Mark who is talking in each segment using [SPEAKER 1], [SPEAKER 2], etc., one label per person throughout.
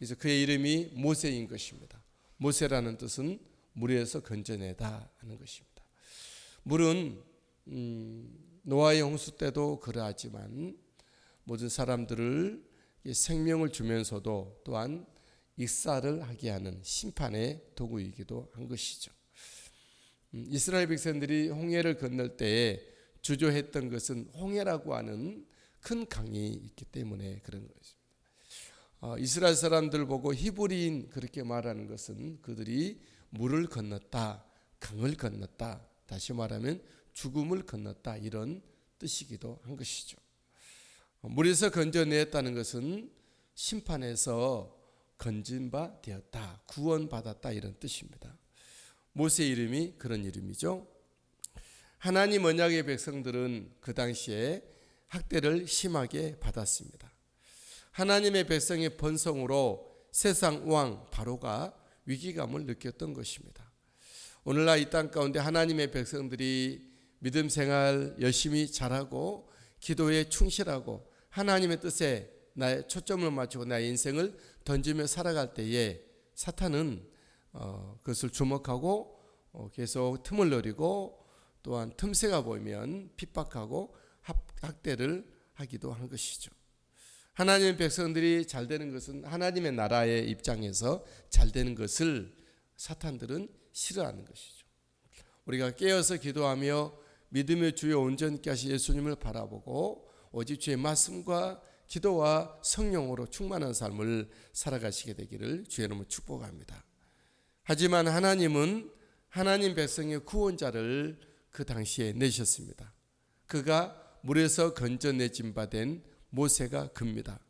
[SPEAKER 1] 그래서 그의 이름이 모세인 것입니다. 모세라는 뜻은 물에서 건져내다 하는 것입니다. 물은 노아의 홍수 때도 그러하지만 모든 사람들을 생명을 주면서도 또한 익사를 하게 하는 심판의 도구이기도 한 것이죠. 이스라엘 백성들이 홍해를 건널 때에 주저했던 것은 홍해라고 하는 큰 강이 있기 때문에 그런 것입니다. 이스라엘 사람들 보고 히브리인 그렇게 말하는 것은 그들이 물을 건넜다, 강을 건넜다, 다시 말하면 죽음을 건넜다, 이런 뜻이기도 한 것이죠. 물에서 건져내었다는 것은 심판에서 건진 바 되었다, 구원받았다, 이런 뜻입니다. 모세 이름이 그런 이름이죠. 하나님 언약의 백성들은 그 당시에 학대를 심하게 받았습니다. 하나님의 백성의 번성으로 세상 왕 바로가 위기감을 느꼈던 것입니다. 오늘날 이 땅 가운데 하나님의 백성들이 믿음 생활 열심히 잘하고 기도에 충실하고 하나님의 뜻에 나의 초점을 맞추고 나의 인생을 던지며 살아갈 때에 사탄은 그것을 주목하고 계속 틈을 노리고 또한 틈새가 보이면 핍박하고 학대를 하기도 한 것이죠. 하나님의 백성들이 잘 되는 것은 하나님의 나라의 입장에서 잘 되는 것을 사탄들은 싫어하는 것이죠. 우리가 깨어서 기도하며 믿음의 주여 온전케 하신 예수님을 바라보고 오직 주의 말씀과 기도와 성령으로 충만한 삶을 살아가시게 되기를 주의 이름으로 축복합니다. 하지만 하나님은 하나님 백성의 구원자를 그 당시에 내셨습니다. 그가 물에서 건져내진 바 된 모세가 그입니다.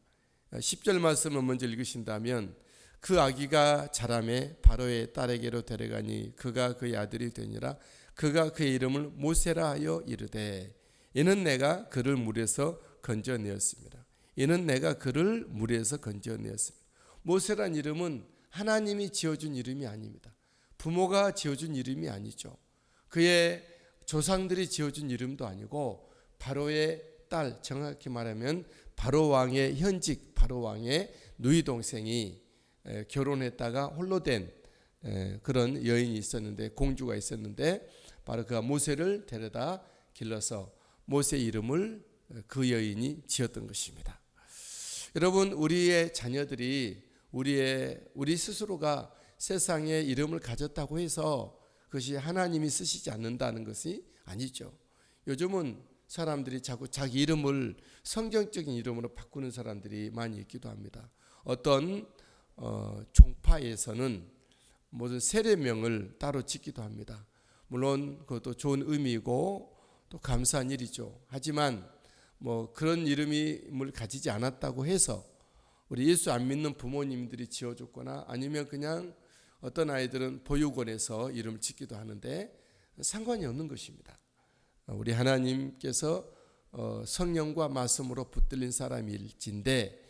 [SPEAKER 1] 10절 말씀을 먼저 읽으신다면 그 아기가 자라매 바로의 딸에게로 데려가니 그가 그의 아들이 되니라. 그가 그의 이름을 모세라 하여 이르되 이는 내가 그를 물에서 건져내었습니다. 이는 내가 그를 물에서 건져내었습니다. 모세란 이름은 하나님이 지어준 이름이 아닙니다. 부모가 지어준 이름이 아니죠. 그의 조상들이 지어준 이름도 아니고 바로의 딸, 정확히 말하면 바로 왕의 현직 바로 왕의 누이 동생이 결혼했다가 홀로 된 그런 여인이 있었는데, 공주가 있었는데 바로 그가 모세를 데려다 길러서 모세 이름을 그 여인이 지었던 것입니다. 여러분, 우리의 자녀들이 우리 스스로가 세상에 이름을 가졌다고 해서 그것이 하나님이 쓰시지 않는다는 것이 아니죠. 요즘은 사람들이 자꾸 자기 이름을 성경적인 이름으로 바꾸는 사람들이 많이 있기도 합니다. 어떤 종파에서는 모든 세례명을 따로 짓기도 합니다. 물론 그것도 좋은 의미이고 또 감사한 일이죠. 하지만 그런 이름을 가지지 않았다고 해서 우리 예수 안 믿는 부모님들이 지어줬거나 아니면 그냥 어떤 아이들은 보육원에서 이름을 짓기도 하는데 상관이 없는 것입니다. 우리 하나님께서 성령과 말씀으로 붙들린 사람일진데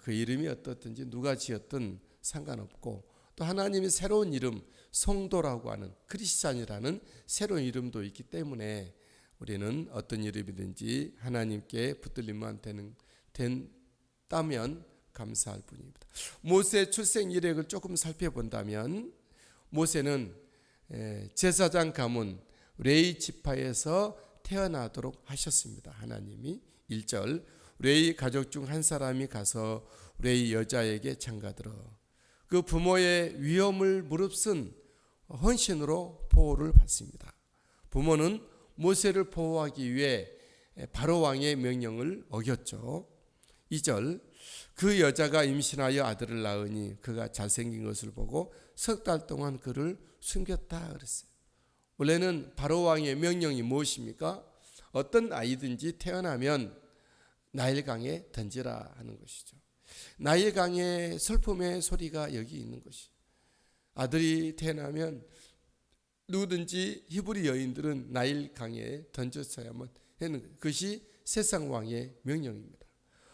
[SPEAKER 1] 그 이름이 어떻든지 누가 지었든 상관없고, 또 하나님이 새로운 이름 성도라고 하는 크리스찬이라는 새로운 이름도 있기 때문에 우리는 어떤 이름이든지 하나님께 붙들림만 된다면 감사할 뿐입니다. 모세 출생 이력을 조금 살펴본다면 모세는 제사장 가문 레위 지파에서 태어나도록 하셨습니다. 하나님이 1절 레위 가족 중 한 사람이 가서 레위 여자에게 장가들어 그 부모의 위험을 무릅쓴 헌신으로 보호를 받습니다. 부모는 모세를 보호하기 위해 바로 왕의 명령을 어겼죠. 2절 그 여자가 임신하여 아들을 낳으니 그가 잘생긴 것을 보고 석 달 동안 그를 숨겼다 그랬어요. 원래는 바로 왕의 명령이 무엇입니까? 어떤 아이든지 태어나면 나일강에 던지라 하는 것이죠. 나일강의 슬픔의 소리가 여기 있는 것이, 아들이 태어나면 누구든지 히브리 여인들은 나일강에 던졌어야만 하는 것이 세상 왕의 명령입니다.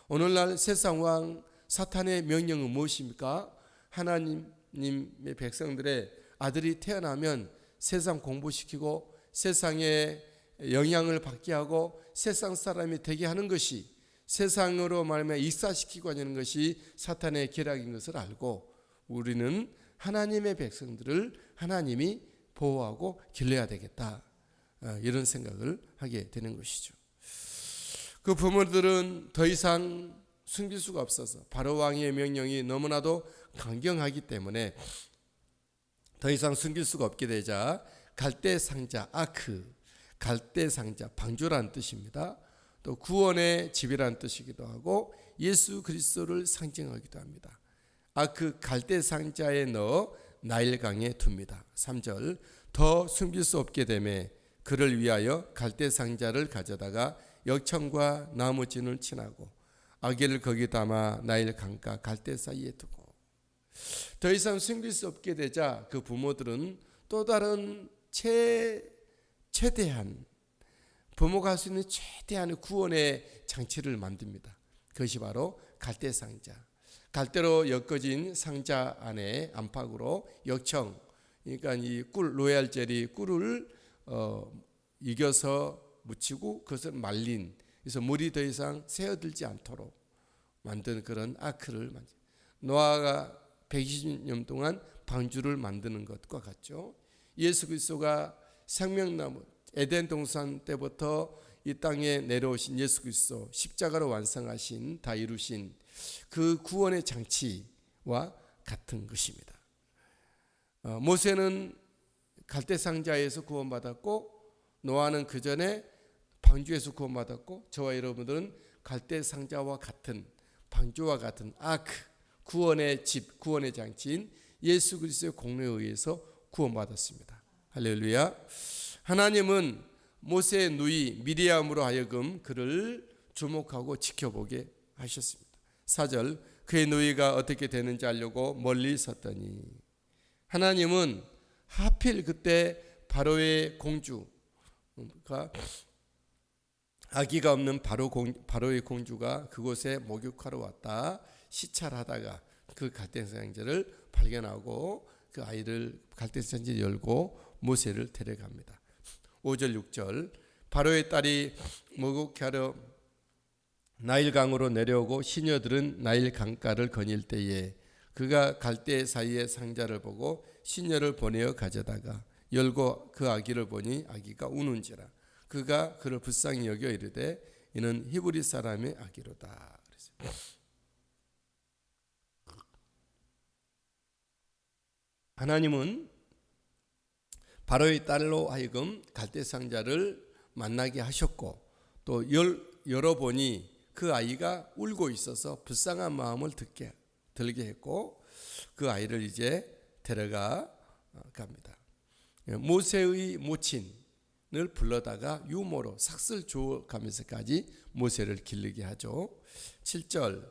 [SPEAKER 1] 오늘날 세상 왕 사탄의 명령은 무엇입니까? 하나님의 백성들의 아들이 태어나면 세상 공부시키고 세상에 영향을 받게 하고 세상 사람이 되게 하는 것이 세상으로 말하면 익사시키고 하는 것이 사탄의 계략인 것을 알고 우리는 하나님의 백성들을 하나님이 보호하고 길러야 되겠다, 이런 생각을 하게 되는 것이죠. 그 부모들은 더 이상 숨길 수가 없어서 바로 왕의 명령이 너무나도 강경하기 때문에 더 이상 숨길 수가 없게 되자 갈대 상자, 아크, 갈대 상자, 방주라는 뜻입니다. 또 구원의 집이라는 뜻이기도 하고 예수 그리스도를 상징하기도 합니다. 아크, 갈대 상자에 넣어 나일강에 둡니다. 3절, 더 숨길 수 없게 되매 그를 위하여 갈대 상자를 가져다가 역청과 나무진을 친하고 아기를 거기 담아 나일 강가 갈대 사이에 두고. 더 이상 숨길 수 없게 되자 그 부모들은 또 다른 최대한 부모가 할 수 있는 최대한의 구원의 장치를 만듭니다. 그것이 바로 갈대 상자. 갈대로 엮어진 상자 안에 안팎으로 역청, 그러니까 이 꿀, 로얄 젤리 꿀을 이겨서 묻히고 그것을 말린, 그래서 물이 더 이상 새어들지 않도록 만든 그런 아크를 만든, 노아가 120년 동안 방주를 만드는 것과 같죠. 예수 그리스도가 생명나무 에덴 동산 때부터 이 땅에 내려오신 예수 그리스도, 십자가로 완성하신, 다 이루신 그 구원의 장치와 같은 것입니다. 모세는 갈대 상자에서 구원받았고 노아는 그 전에 방주에서 구원받았고 저와 여러분들은 갈대 상자와 같은, 방주와 같은 아크, 구원의 집, 구원의 장치인 예수 그리스도의 공로에 의해서 구원받았습니다. 할렐루야. 하나님은 모세의 누이 미리암으로 하여금 그를 주목하고 지켜보게 하셨습니다. 4절, 그의 누이가 어떻게 되는지 알려고 멀리 섰더니, 하나님은 하필 그때 바로의 공주가, 아기가 없는 바로의 공주가 그곳에 목욕하러 왔다 시찰하다가 그 갈대상자를 발견하고 그 아이를 갈대상자를 열고 모세를 데려갑니다. 5절 6절, 바로의 딸이 목욕하러 나일강으로 내려오고 시녀들은 나일 강가를 거닐 때에 그가 갈대 사이의 상자를 보고 시녀를 보내어 가져다가 열고 그 아기를 보니 아기가 우는지라. 그가 그를 불쌍히 여겨 이르되 이는 히브리 사람의 아기로다. 하나님은 바로의 딸로 하여금 갈대 상자를 만나게 하셨고 또 열어보니 그 아이가 울고 있어서 불쌍한 마음을 들게 했고 그 아이를 이제 데려가 갑니다. 모세의 모친을 불러다가 유모로 삭슬 주어가면서까지 모세를 기르게 하죠. 7절,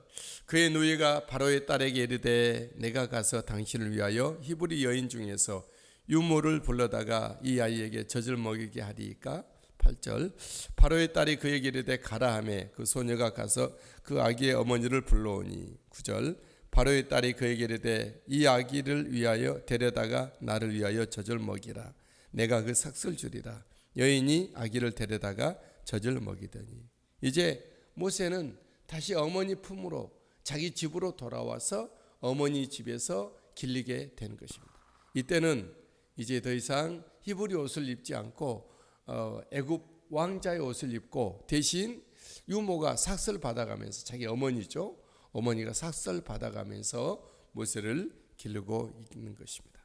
[SPEAKER 1] 그의 누이가 바로의 딸에게 이르되 내가 가서 당신을 위하여 히브리 여인 중에서 유모를 불러다가 이 아이에게 젖을 먹이게 하리이까. 8절, 바로의 딸이 그에게 이르되 가라 하매 그 소녀가 가서 그 아기의 어머니를 불러오니. 9절, 바로의 딸이 그에게 이르되 이 아기를 위하여 데려다가 나를 위하여 젖을 먹이라. 내가 그 삭슬 주리라. 여인이 아기를 데려다가 젖을 먹이더니. 이제 모세는 다시 어머니 품으로 자기 집으로 돌아와서 어머니 집에서 길리게 된 것입니다. 이때는 이제 더 이상 히브리 옷을 입지 않고 애굽 왕자의 옷을 입고 대신 유모가 삭슬 받아가면서, 자기 어머니죠, 어머니가 삭슬 받아가면서 모세를 기르고 있는 것입니다.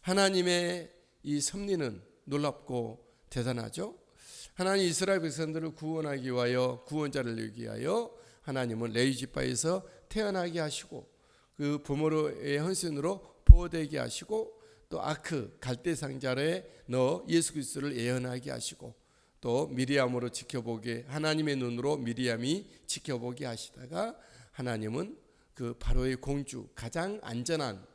[SPEAKER 1] 하나님의 이 섭리는 놀랍고 대단하죠. 하나님 이스라엘 백성들을 구원하기 위하여, 구원자를 내기 위하여 하나님은 레위 지파에서 태어나게 하시고 그 부모의 헌신으로 보호되게 하시고 또 아크 갈대 상자에 넣어 예수 그리스도를 예언하게 하시고 또 미리암으로 지켜보게, 하나님의 눈으로 미리암이 지켜보게 하시다가 하나님은 그 바로의 공주, 가장 안전한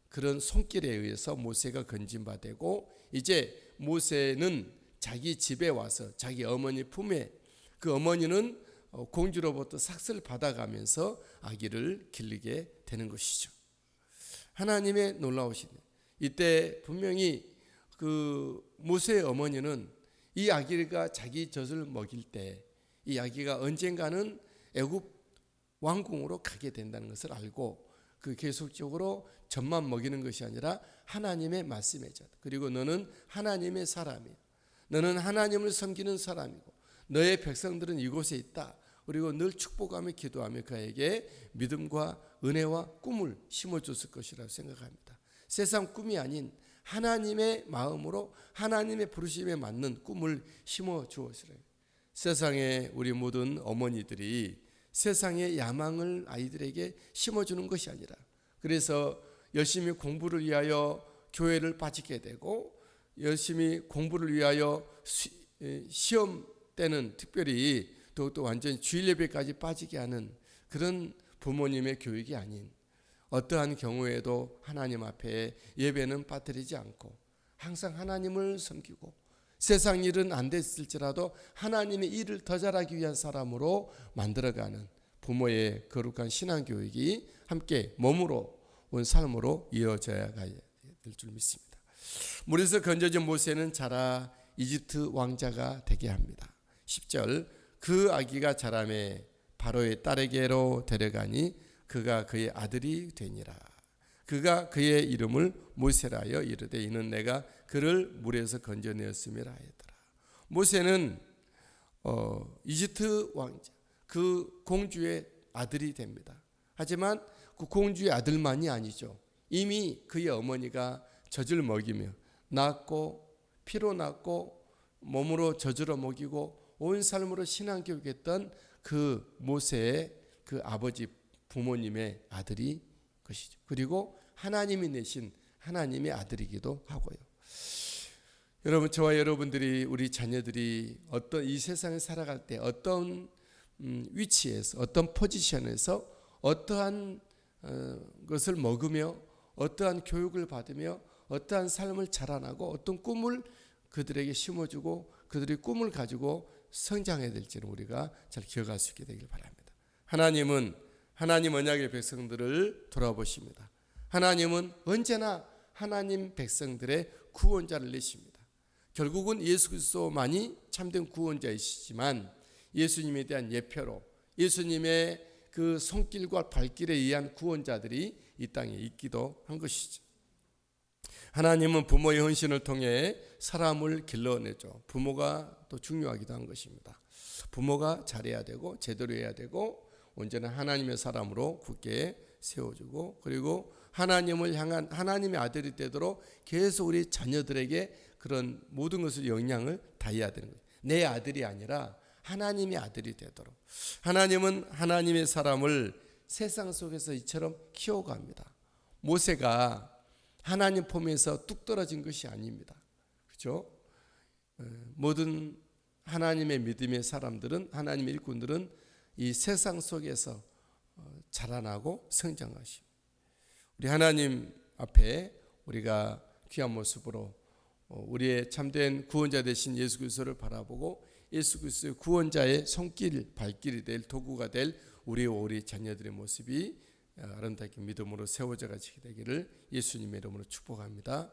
[SPEAKER 1] 그런 손길에 의해서 모세가 건진바 되고 이제 모세는 자기 집에 와서 자기 어머니 품에, 그 어머니는 공주로부터 삭슬 받아가면서 아기를 기르게 되는 것이죠. 하나님의 놀라우신, 이때 분명히 그 모세의 어머니는 이 아기가 자기 젖을 먹일 때 이 아기가 언젠가는 애굽 왕궁으로 가게 된다는 것을 알고 그 계속적으로 젖만 먹이는 것이 아니라 하나님의 말씀의 젖, 그리고 너는 하나님의 사람이야, 너는 하나님을 섬기는 사람이고 너의 백성들은 이곳에 있다, 그리고 늘 축복하며 기도하며 그에게 믿음과 은혜와 꿈을 심어줬을 것이라고 생각합니다. 세상 꿈이 아닌 하나님의 마음으로 하나님의 부르심에 맞는 꿈을 심어주었으라. 세상에 우리 모든 어머니들이 세상의 야망을 아이들에게 심어주는 것이 아니라, 그래서 열심히 공부를 위하여 교회를 빠지게 되고 열심히 공부를 위하여 시험 때는 특별히 더욱더 완전히 주일 예배까지 빠지게 하는 그런 부모님의 교육이 아닌, 어떠한 경우에도 하나님 앞에 예배는 빠뜨리지 않고 항상 하나님을 섬기고 세상 일은 안 됐을지라도 하나님의 일을 더 잘하기 위한 사람으로 만들어가는 부모의 거룩한 신앙교육이 함께 몸으로 온 삶으로 이어져야 될 줄 믿습니다. 물에서 건져진 모세는 자라 이집트 왕자가 되게 합니다. 10절, 그 아기가 자라매 바로의 딸에게로 데려가니 그가 그의 아들이 되니라. 그가 그의 이름을 모세라 하여 이르되 이는 내가 그를 물에서 건져내었음이라 하였더라. 모세는 이집트 왕자, 그 공주의 아들이 됩니다. 하지만 그 공주의 아들만이 아니죠. 이미 그의 어머니가 젖을 먹이며 낳고 피로 낳고 몸으로 젖으로 먹이고 온 삶으로 신앙교육했던 그 모세의 그 아버지 부모님의 아들이 것이죠. 그리고 하나님이 내신 하나님의 아들이기도 하고요. 여러분, 저와 여러분들이, 우리 자녀들이 어떤 이 세상에 살아갈 때 어떤 위치에서, 어떤 포지션에서 어떠한 것을 먹으며 어떠한 교육을 받으며 어떠한 삶을 자라나고 어떤 꿈을 그들에게 심어주고 그들이 꿈을 가지고 성장해야 될지는 우리가 잘 기억할 수 있게 되길 바랍니다. 하나님은 하나님 언약의 백성들을 돌아보십니다. 하나님은 언제나 하나님 백성들의 구원자를 내십니다. 결국은 예수 그리스도만이 참된 구원자이시지만 예수님에 대한 예표로 예수님의 그 손길과 발길에 의한 구원자들이 이 땅에 있기도 한 것이죠. 하나님은 부모의 헌신을 통해 사람을 길러내죠. 부모가 또 중요하기도 한 것입니다. 부모가 잘해야 되고 제대로 해야 되고 언제나 하나님의 사람으로 굳게 세워주고, 그리고 하나님을 향한 하나님의 아들이 되도록 계속 우리 자녀들에게 그런 모든 것을 영향을 다해야 되는 거예요. 내 아들이 아니라 하나님의 아들이 되도록. 하나님은 하나님의 사람을 세상 속에서 이처럼 키워갑니다. 모세가 하나님 품에서 뚝 떨어진 것이 아닙니다. 그렇죠? 모든 하나님의 믿음의 사람들은, 하나님의 일꾼들은 이 세상 속에서 자라나고 성장하십니다. 우리 하나님 앞에 우리가 귀한 모습으로 우리의 참된 구원자 되신 예수 그리스도를 바라보고 예수 그리스도의 구원자의 손길, 발길이 될 도구가 될 우리 자녀들의 모습이 아름답게 믿음으로 세워져 가지게 되기를 예수님의 이름으로 축복합니다.